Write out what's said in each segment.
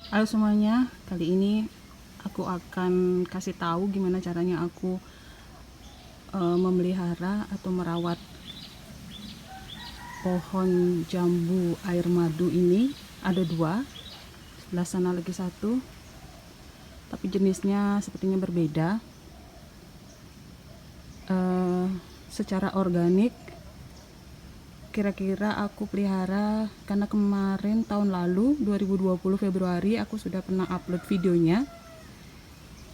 Halo semuanya, kali ini aku akan kasih tahu gimana caranya aku memelihara atau merawat pohon jambu air madu ini. Ada dua, sebelah sana lagi satu, tapi jenisnya sepertinya berbeda. Secara organik, kira-kira aku pelihara karena kemarin tahun lalu 2020 Februari aku sudah pernah upload videonya.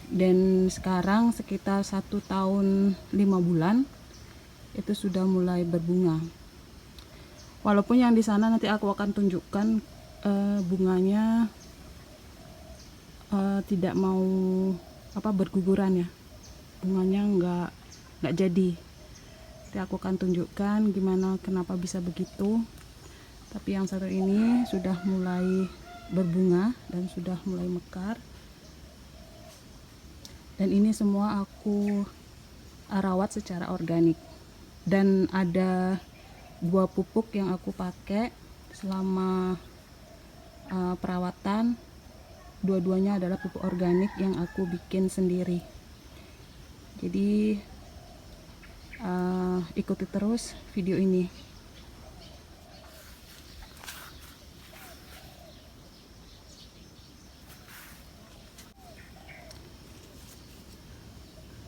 Dan sekarang sekitar 1 tahun 5 bulan itu sudah mulai berbunga. Walaupun yang di sana nanti aku akan tunjukkan bunganya tidak mau berguguran ya, bunganya nggak jadi. Nanti aku akan tunjukkan gimana kenapa bisa begitu. Tapi yang satu ini sudah mulai berbunga dan sudah mulai mekar. Dan ini semua aku rawat secara organik. Dan ada 2 pupuk yang aku pakai selama perawatan. Dua-duanya adalah pupuk organik yang aku bikin sendiri. Jadi ikuti terus video ini.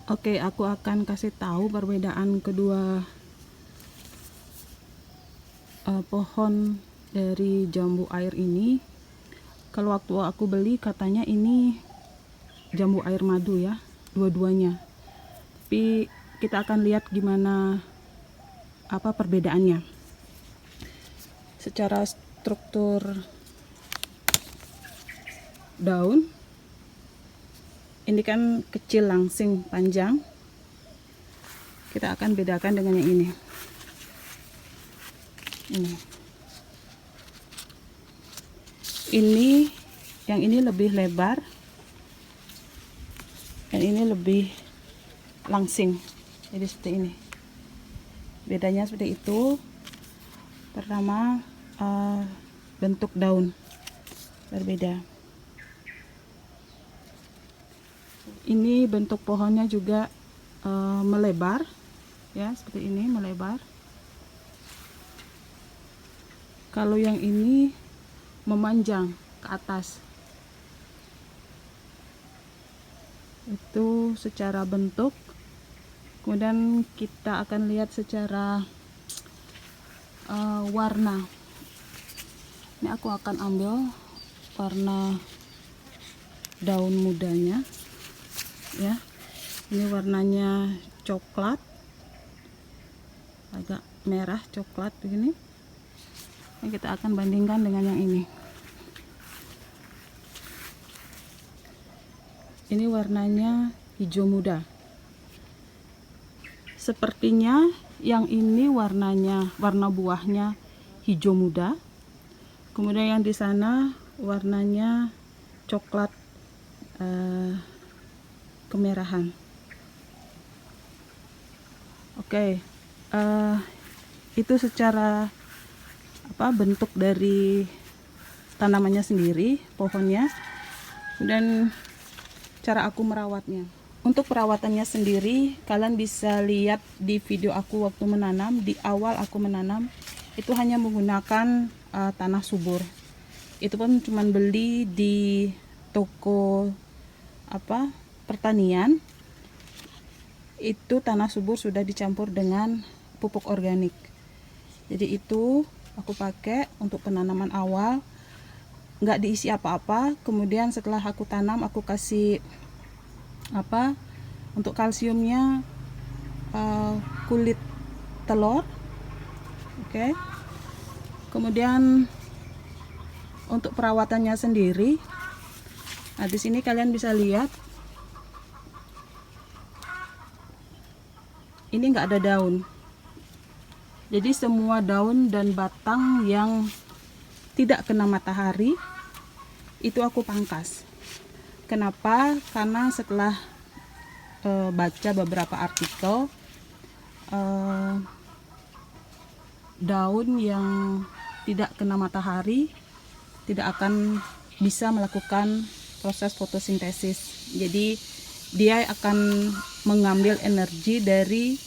Oke, aku akan kasih tahu perbedaan kedua pohon dari jambu air ini. Kalau waktu aku beli katanya ini jambu air madu ya, dua-duanya. Tapi kita akan lihat gimana perbedaannya. Secara struktur daun, ini kan kecil langsing panjang. Kita akan bedakan dengan yang ini. Ini yang ini lebih lebar, dan ini lebih langsing. Jadi seperti ini. Bedanya seperti itu. Pertama, bentuk daun berbeda. Ini bentuk pohonnya juga melebar, ya seperti ini, melebar. Kalau yang ini memanjang ke atas. Itu secara bentuk. Kemudian kita akan lihat secara warna. Ini aku akan ambil warna daun mudanya ya. Ini warnanya coklat, agak merah coklat begini. Ini kita akan bandingkan dengan yang ini. Ini warnanya hijau muda. Sepertinya yang ini warna buahnya hijau muda. Kemudian yang di sana warnanya coklat kemerahan. Oke, itu secara bentuk dari tanamannya sendiri, pohonnya. Dan cara aku merawatnya. Untuk perawatannya sendiri, kalian bisa lihat di video aku waktu menanam. Di awal aku menanam, itu hanya menggunakan tanah subur. Itu pun cuma beli di toko pertanian. Itu tanah subur sudah dicampur dengan pupuk organik. Jadi itu aku pakai untuk penanaman awal. Nggak diisi apa-apa. Kemudian setelah aku tanam, aku kasih untuk kalsiumnya kulit telur. Oke. Kemudian untuk perawatannya sendiri, nah di sini kalian bisa lihat ini nggak ada daun. Jadi semua daun dan batang yang tidak kena matahari itu aku pangkas. Kenapa? Karena setelah baca beberapa artikel, daun yang tidak kena matahari tidak akan bisa melakukan proses fotosintesis. Jadi dia akan mengambil energi dari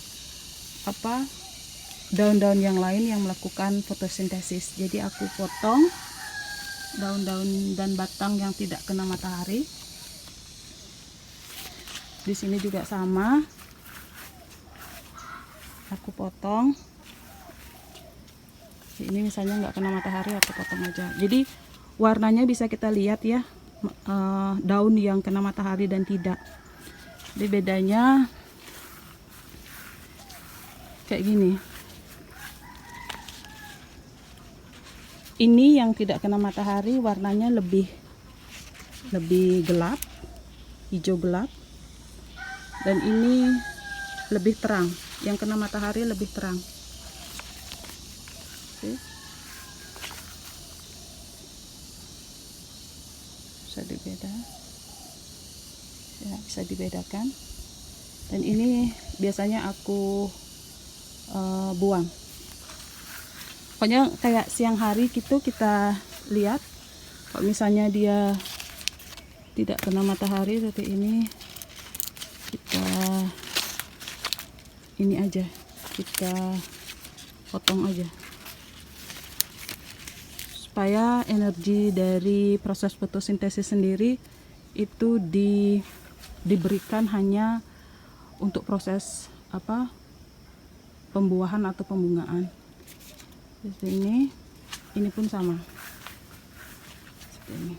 daun-daun yang lain yang melakukan fotosintesis. Jadi aku potong daun-daun dan batang yang tidak kena matahari. Di sini juga sama, aku potong. Ini misalnya nggak kena matahari, aku potong aja. Jadi warnanya bisa kita lihat ya, daun yang kena matahari dan tidak. Jadi bedanya kayak gini. Ini yang tidak kena matahari warnanya lebih gelap, hijau gelap. Dan ini lebih terang, yang kena matahari lebih terang. Oke. Bisa dibedakan. Dan ini biasanya aku buang. Pokoknya kayak siang hari gitu kita lihat. Kalau misalnya dia tidak kena matahari seperti ini, kita potong aja supaya energi dari proses fotosintesis sendiri itu diberikan hanya untuk proses pembuahan atau pembungaan. Di sini ini pun sama seperti ini.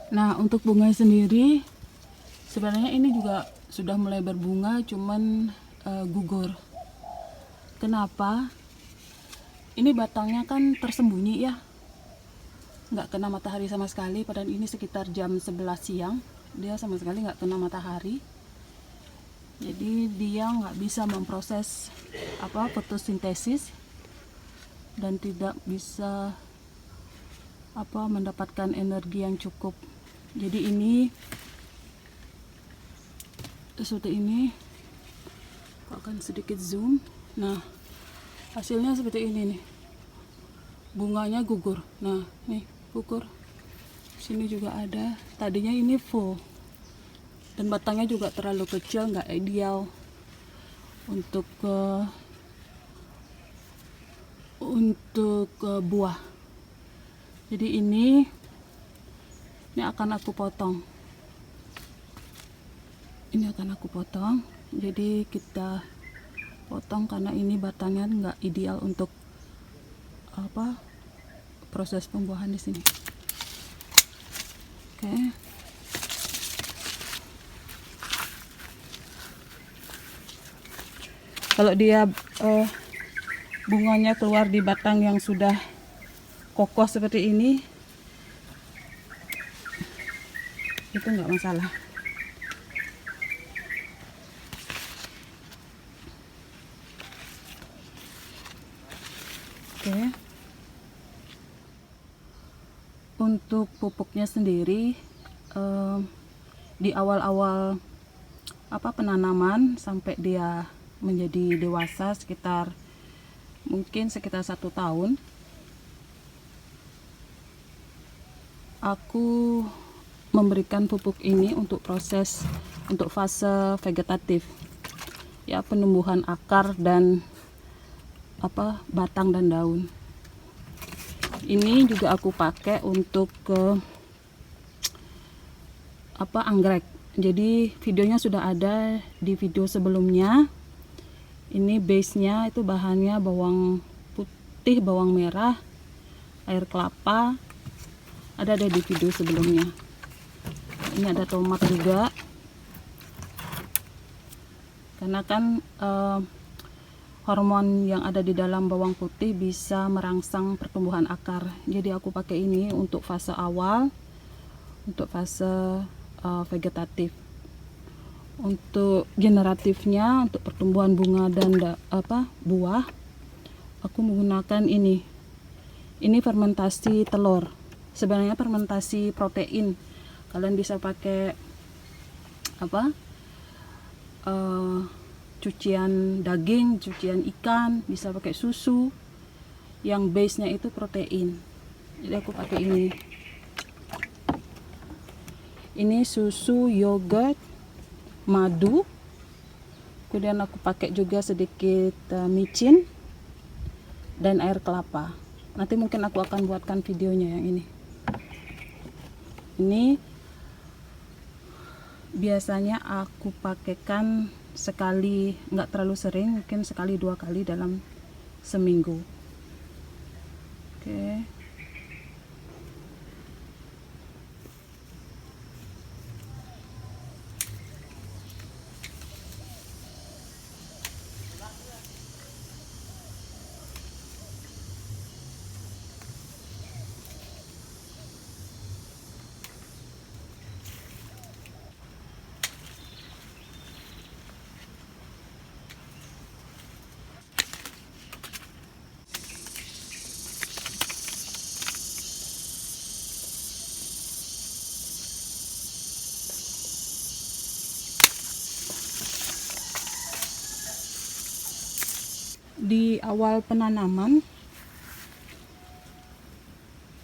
Nah, untuk bunga sendiri sebenarnya ini juga sudah mulai berbunga, cuman gugur. Kenapa? Ini batangnya kan tersembunyi ya, nggak kena matahari sama sekali. Padahal ini sekitar jam 11 siang, dia sama sekali nggak kena matahari. Jadi dia nggak bisa memproses fotosintesis dan tidak bisa mendapatkan energi yang cukup. Jadi ini seperti ini. Akan sedikit zoom. Nah, hasilnya seperti ini nih. Bunganya gugur. Nah, nih gugur. Sini juga ada. Tadinya ini full. Dan batangnya juga terlalu kecil, nggak ideal untuk buah. Jadi ini akan aku potong. Ini akan aku potong. Jadi kita potong karena ini batangnya nggak ideal untuk proses pembuahan di sini. Oke. Kalau dia bunganya keluar di batang yang sudah kokoh seperti ini, itu nggak masalah. Oke. Untuk pupuknya sendiri di awal-awal penanaman sampai dia menjadi dewasa mungkin sekitar 1 tahun, aku memberikan pupuk ini untuk fase vegetatif ya, penumbuhan akar dan batang dan daun. Ini juga aku pakai untuk anggrek. Jadi videonya sudah ada di video sebelumnya. Ini base-nya itu bahannya bawang putih, bawang merah, air kelapa. Ada di video sebelumnya. Ini ada tomat juga. Karena kan hormon yang ada di dalam bawang putih bisa merangsang pertumbuhan akar. Jadi aku pakai ini untuk fase awal, untuk fase vegetatif. Untuk generatifnya, untuk pertumbuhan bunga dan buah, aku menggunakan ini fermentasi telur. Sebenarnya fermentasi protein. Kalian bisa pakai cucian daging, cucian ikan, bisa pakai susu yang base-nya itu protein. Jadi aku pakai ini. Ini susu, yogurt, madu. Kemudian aku pakai juga sedikit micin dan air kelapa. Nanti mungkin aku akan buatkan videonya yang ini. Ini biasanya aku pakaikan sekali, nggak terlalu sering, mungkin sekali 2 kali dalam seminggu. Oke. Di awal penanaman,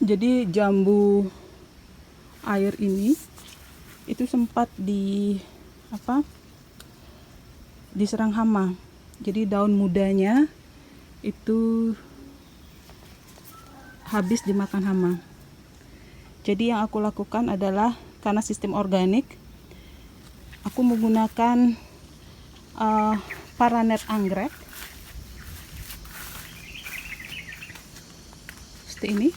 jadi jambu air ini itu sempat diserang hama. Jadi daun mudanya itu habis dimakan hama. Jadi yang aku lakukan adalah, karena sistem organik, aku menggunakan paranet anggrek seperti ini.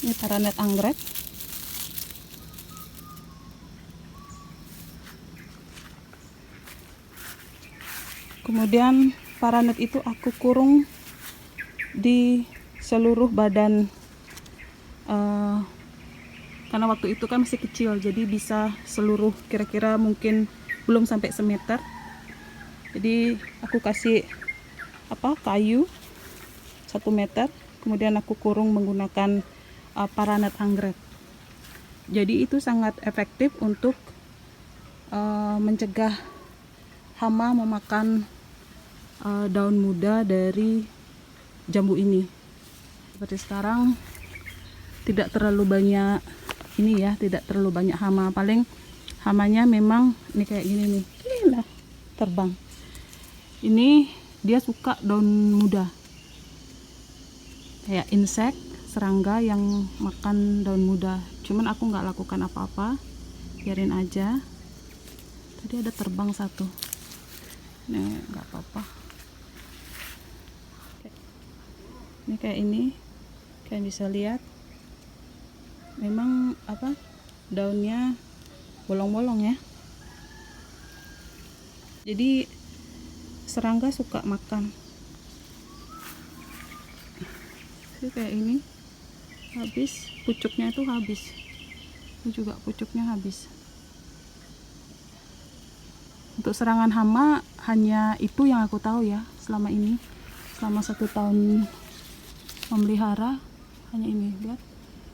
Ini paranet anggrek. Kemudian paranet itu aku kurung di seluruh badan, karena waktu itu kan masih kecil, jadi bisa seluruh, kira-kira mungkin belum sampai semeter. Jadi aku kasih kayu 1 meter, kemudian aku kurung menggunakan paranet anggrek. Jadi itu sangat efektif untuk mencegah hama memakan daun muda dari jambu ini. Seperti sekarang tidak terlalu banyak ini ya, tidak terlalu banyak hama. Paling hamanya memang ini kayak gini nih, gila, terbang. Ini dia suka daun muda, kayak insek, serangga yang makan daun muda. Cuman aku nggak lakukan apa-apa, biarin aja. Tadi ada terbang 1, nih nggak apa-apa. Ini kayak ini, kalian bisa lihat, memang daunnya bolong-bolong ya. Jadi serangga suka makan. Ini kayak ini, habis pucuknya itu habis. Ini juga pucuknya habis. Untuk serangan hama hanya itu yang aku tahu ya selama ini, selama 1 tahun memelihara, hanya ini. Lihat,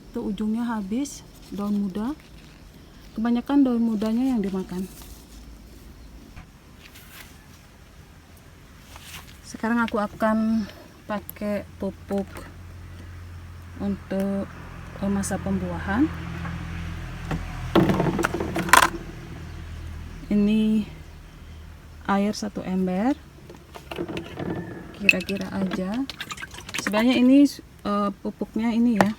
itu ujungnya habis, daun muda. Kebanyakan daun mudanya yang dimakan. Sekarang aku akan pakai pupuk untuk masa pembuahan. Ini air 1 ember, kira-kira aja. Sebenarnya ini pupuknya ini ya,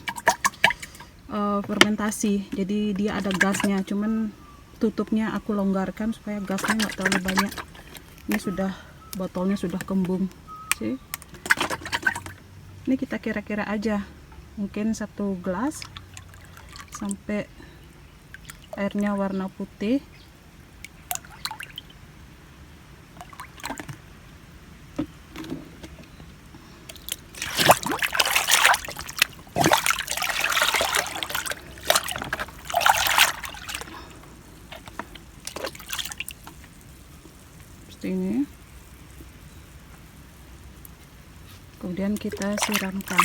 fermentasi, jadi dia ada gasnya, cuman tutupnya aku longgarkan supaya gasnya nggak terlalu banyak. Ini sudah, botolnya sudah kembung sih. Ini kita kira-kira aja, mungkin 1 gelas sampai airnya warna putih. Ini, kemudian kita siramkan.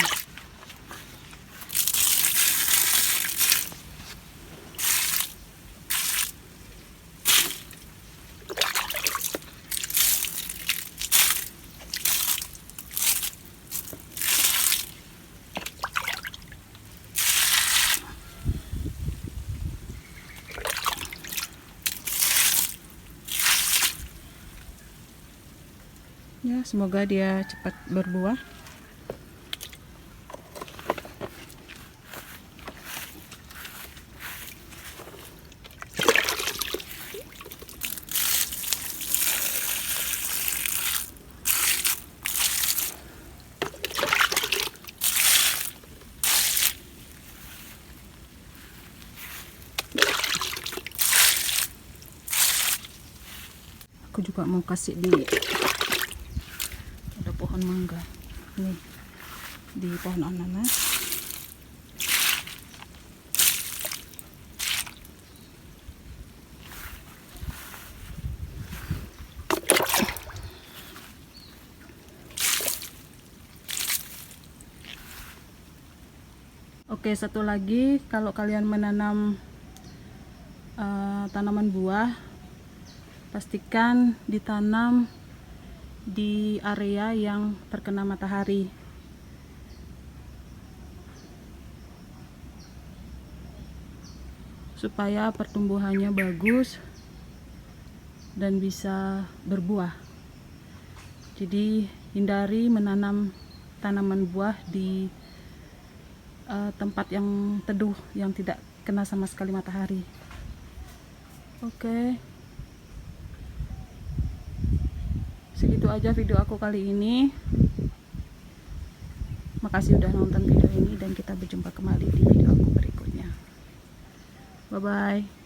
semoga dia cepat berbuah. Aku juga mau kasih di ada pohon mangga nih, di pohon ananas. Oke, satu lagi, kalau kalian menanam tanaman buah, pastikan ditanam di area yang terkena matahari. Supaya pertumbuhannya bagus dan bisa berbuah. Jadi hindari menanam tanaman buah di tempat yang teduh, yang tidak kena sama sekali matahari. Oke. Segitu aja video aku kali ini. Makasih udah nonton video ini dan kita berjumpa kembali di video aku berikutnya. Bye bye.